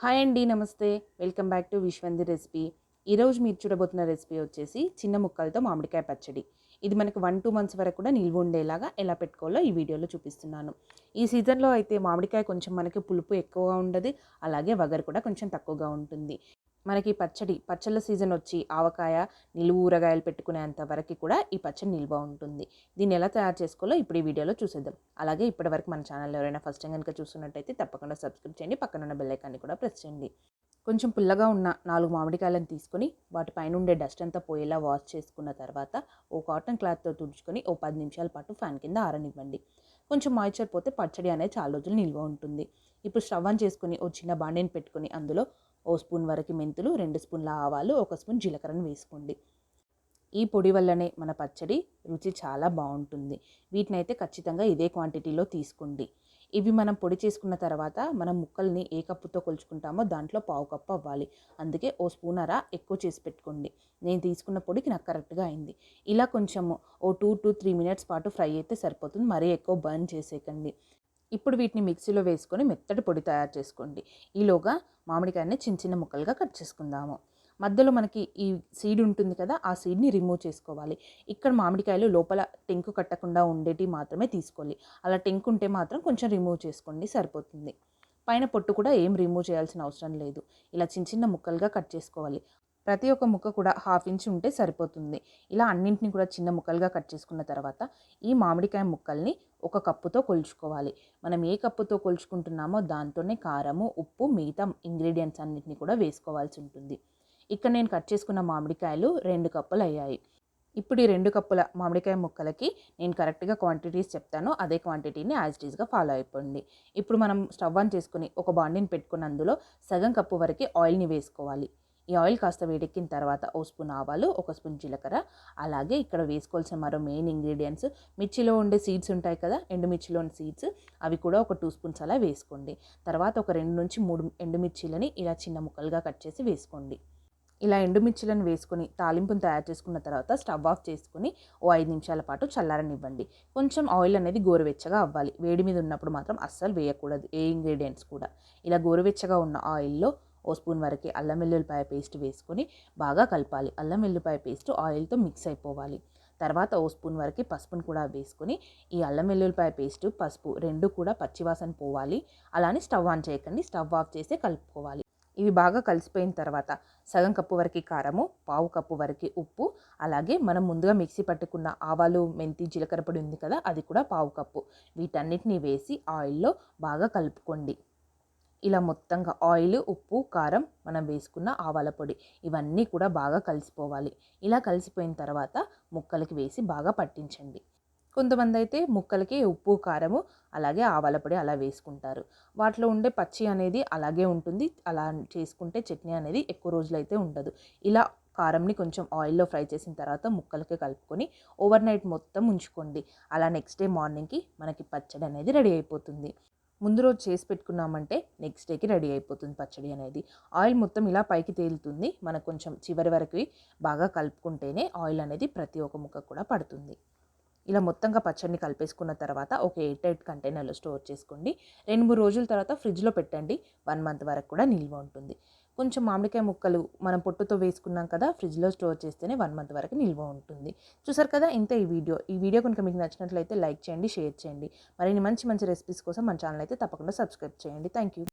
Hi అండి, నమస్తే. Welcome back to విశ్వంది రెసిపీ. ఈరోజు మీరు చూడబోతున్న రెసిపీ వచ్చేసి చిన్న ముక్కలతో మామిడికాయ పచ్చడి. ఇది మనకు 1-2 మంత్స్ వరకు కూడా నిల్వ ఉండేలాగా ఎలా పెట్టుకోవాలో ఈ వీడియోలో చూపిస్తున్నాను. ఈ సీజన్లో అయితే మామిడికాయ కొంచెం మనకి పులుపు ఎక్కువగా ఉండదు, అలాగే వగరు కూడా కొంచెం తక్కువగా ఉంటుంది. మనకి పచ్చళ్ళ సీజన్ వచ్చి ఆవకాయ, నిలువ ఊరగాయలు పెట్టుకునేంత వరకు కూడా ఈ పచ్చడి నిల్వ ఉంటుంది. దీన్ని ఎలా తయారు చేసుకోవాలో ఇప్పుడు ఈ వీడియోలో చూసేద్దాం. అలాగే ఇప్పటివరకు మన ఛానల్ ఎవరైనా ఫస్ట్ టైం కనుక చూస్తున్నట్టయితే తప్పకుండా సబ్స్క్రైబ్ చేయండి, పక్కనున్న బెల్ ఐకాన్ని కూడా ప్రెస్ చేయండి. కొంచెం పుల్లగా ఉన్న 4 మామిడికాయలను తీసుకొని వాటి పైన ఉండే డస్ట్ అంతా పోయేలా వాష్ చేసుకున్న తర్వాత ఓ కాటన్ క్లాత్తో తుడుచుకొని ఓ 10 నిమిషాల పాటు ఫ్యాన్ కింద ఆరనివ్వండి. కొంచెం మాయిశ్చర్ పోతే పచ్చడి అనేది చాలా రోజులు నిల్వ ఉంటుంది. ఇప్పుడు స్టవ్ ఆన్ చేసుకుని ఓ చిన్న బాండీని పెట్టుకొని అందులో ఓ స్పూన్ వరకు మెంతులు, 2 స్పూన్ల ఆవాలు, 1 స్పూన్ జీలకర్రను వేసుకోండి. ఈ పొడి వల్లనే మన పచ్చడి రుచి చాలా బాగుంటుంది. వీటినైతే ఖచ్చితంగా ఇదే క్వాంటిటీలో తీసుకోండి. ఇవి మనం పొడి చేసుకున్న తర్వాత మనం ముక్కల్ని ఏ కప్పుతో కొలుచుకుంటామో దాంట్లో పావు కప్పు అవ్వాలి. అందుకే ఓ స్పూనర ఎక్కువ చేసి పెట్టుకోండి. నేను తీసుకున్న పొడికి నాకు కరెక్ట్గా అయింది. ఇలా కొంచెము ఓ 2-3 మినిట్స్ పాటు ఫ్రై అయితే సరిపోతుంది, మరీ ఎక్కువ బర్న్ చేసేయకండి. ఇప్పుడు వీటిని మిక్సీలో వేసుకొని మెత్తటి పొడి తయారు చేసుకోండి. ఈలోగా మామిడికాయని చిన్న చిన్న ముక్కలుగా కట్ చేసుకుందాము. మధ్యలో మనకి ఈ సీడ్ ఉంటుంది కదా, ఆ సీడ్ని రిమూవ్ చేసుకోవాలి. ఇక్కడ మామిడికాయలు లోపల టెంకు కట్టకుండా ఉండేటి మాత్రమే తీసుకోవాలి. అలా టెంకు ఉంటే మాత్రం కొంచెం రిమూవ్ చేసుకోండి, సరిపోతుంది. పైన పొట్టు కూడా ఏం రిమూవ్ చేయాల్సిన అవసరం లేదు. ఇలా చిన్న చిన్న ముక్కలుగా కట్ చేసుకోవాలి. ప్రతి ఒక్క ముక్క కూడా 1/2 ఇంచ్ ఉంటే సరిపోతుంది. ఇలా అన్నింటినీ కూడా చిన్న ముక్కలుగా కట్ చేసుకున్న తర్వాత ఈ మామిడికాయ ముక్కల్ని ఒక కప్పుతో కొలుచుకోవాలి. మనం ఏ కప్పుతో కొలుచుకుంటున్నామో దాంతోనే కారము, ఉప్పు, మిగతా ఇంగ్రీడియంట్స్ అన్నింటినీ కూడా వేసుకోవాల్సి ఉంటుంది. ఇక్కడ నేను కట్ చేసుకున్న మామిడికాయలు 2 కప్పులు అయ్యాయి. ఇప్పుడు ఈ 2 కప్పుల మామిడికాయ ముక్కలకి నేను కరెక్ట్గా క్వాంటిటీస్ చెప్తాను, అదే క్వాంటిటీని యాజ్ ఇట్ ఈస్గా ఫాలో అయిపోండి. ఇప్పుడు మనం స్టవ్ ఆన్ చేసుకుని ఒక బాండీని పెట్టుకుని అందులో సగం కప్పు వరకు ఆయిల్ని వేసుకోవాలి. ఈ ఆయిల్ కాస్త వేడెక్కిన తర్వాత ఓ స్పూన్ ఆవాలు, 1 స్పూన్ జీలకర్ర, అలాగే ఇక్కడ వేసుకోవాల్సిన మరో మెయిన్ ఇంగ్రీడియంట్స్ మిర్చిలో ఉండే సీడ్స్ ఉంటాయి కదా, ఎండుమిర్చిలో ఉండే సీడ్స్, అవి కూడా ఒక 2 స్పూన్స్ అలా వేసుకోండి. తర్వాత ఒక 2-3 ఎండుమిర్చీలని ఇలా చిన్న ముక్కలుగా కట్ చేసి వేసుకోండి. ఇలా ఎండుమిర్చిలను వేసుకొని తాలింపును తయారు చేసుకున్న తర్వాత స్టవ్ ఆఫ్ చేసుకుని ఓ 5 నిమిషాల పాటు చల్లారనివ్వండి. కొంచెం ఆయిల్ అనేది గోరువెచ్చగా అవ్వాలి. వేడి మీద ఉన్నప్పుడు మాత్రం అస్సలు వేయకూడదు ఏ ఇంగ్రీడియంట్స్ కూడా. ఇలా గోరువెచ్చగా ఉన్న ఆయిల్లో ఓ స్పూన్ వరకు అల్లం వెల్లుల్లిపాయ పేస్ట్ వేసుకొని బాగా కలపాలి. అల్లం వెల్లుల్లిపాయ పేస్ట్ ఆయిల్తో మిక్స్ అయిపోవాలి. తర్వాత ఓ స్పూన్ వరకు పసుపును కూడా వేసుకొని ఈ అల్లం వెల్లుల్లిపాయ పేస్ట్, పసుపు 2 కూడా పచ్చివాసన పోవాలి. అలానే స్టవ్ ఆన్ చేయకండి, స్టవ్ ఆఫ్ చేసి కలుపుకోవాలి. ఇవి బాగా కలిసిపోయిన తర్వాత సగం కప్పు వరకు కారము, పావు కప్పు వరకు ఉప్పు, అలాగే మనం ముందుగా మిక్సీ పట్టుకున్న ఆవాలు, మెంతి, జీలకర్ర పొడి ఉంది కదా, అది కూడా పావు కప్పు. వీటన్నిటిని వేసి ఆయిల్లో బాగా కలుపుకోండి. ఇలా మొత్తంగా ఆయిల్, ఉప్పు, కారం, మనం వేసుకున్న ఆవాల పొడి ఇవన్నీ కూడా బాగా కలిసిపోవాలి. ఇలా కలిసిపోయిన తర్వాత ముక్కలకి వేసి బాగా పట్టించండి. కొంతమంది అయితే ముక్కలకి ఉప్పు, కారము, అలాగే ఆవాల పొడి అలా వేసుకుంటారు. వాటిలో ఉండే పచ్చి అనేది అలాగే ఉంటుంది. అలా చేసుకుంటే చట్నీ అనేది ఎక్కువ రోజులైతే ఉండదు. ఇలా కారంని కొంచెం ఆయిల్లో ఫ్రై చేసిన తర్వాత ముక్కలకి కలుపుకొని ఓవర్ నైట్ మొత్తం ఉంచుకోండి. అలా నెక్స్ట్ డే మార్నింగ్కి మనకి పచ్చడి అనేది రెడీ అయిపోతుంది. ముందు రోజు చేసి పెట్టుకున్నామంటే నెక్స్ట్ డేకి రెడీ అయిపోతుంది పచ్చడి అనేది. ఆయిల్ మొత్తం ఇలా పైకి తేలుతుంది. మనకు కొంచెం చివరి వరకు బాగా కలుపుకుంటేనే ఆయిల్ అనేది ప్రతి ఒక్క ముక్క కూడా పడుతుంది. ఇలా మొత్తంగా పచ్చడిని కలిపేసుకున్న తర్వాత ఒక ఎయిర్ టైట్ కంటైనర్లో స్టోర్ చేసుకోండి. 2-3 రోజుల తర్వాత ఫ్రిడ్జ్లో పెట్టండి. 1 మంత్ వరకు కూడా నిల్వ ఉంటుంది. కొంచెం మామిడికాయ ముక్కలు మనం పొట్టుతో వేసుకున్నాం కదా, ఫ్రిడ్జ్లో స్టోర్ చేస్తేనే 1 మంత్ వరకు నిల్వ ఉంటుంది. చూసారు కదా, ఇంత ఈ వీడియో కనుక మీకు నచ్చినట్లయితే లైక్ చేయండి, షేర్ చేయండి. మరిన్ని మంచి మంచి రెసిపీస్ కోసం మన ఛానల్ అయితే తప్పకుండా సబ్స్క్రైబ్ చేయండి. Thank you.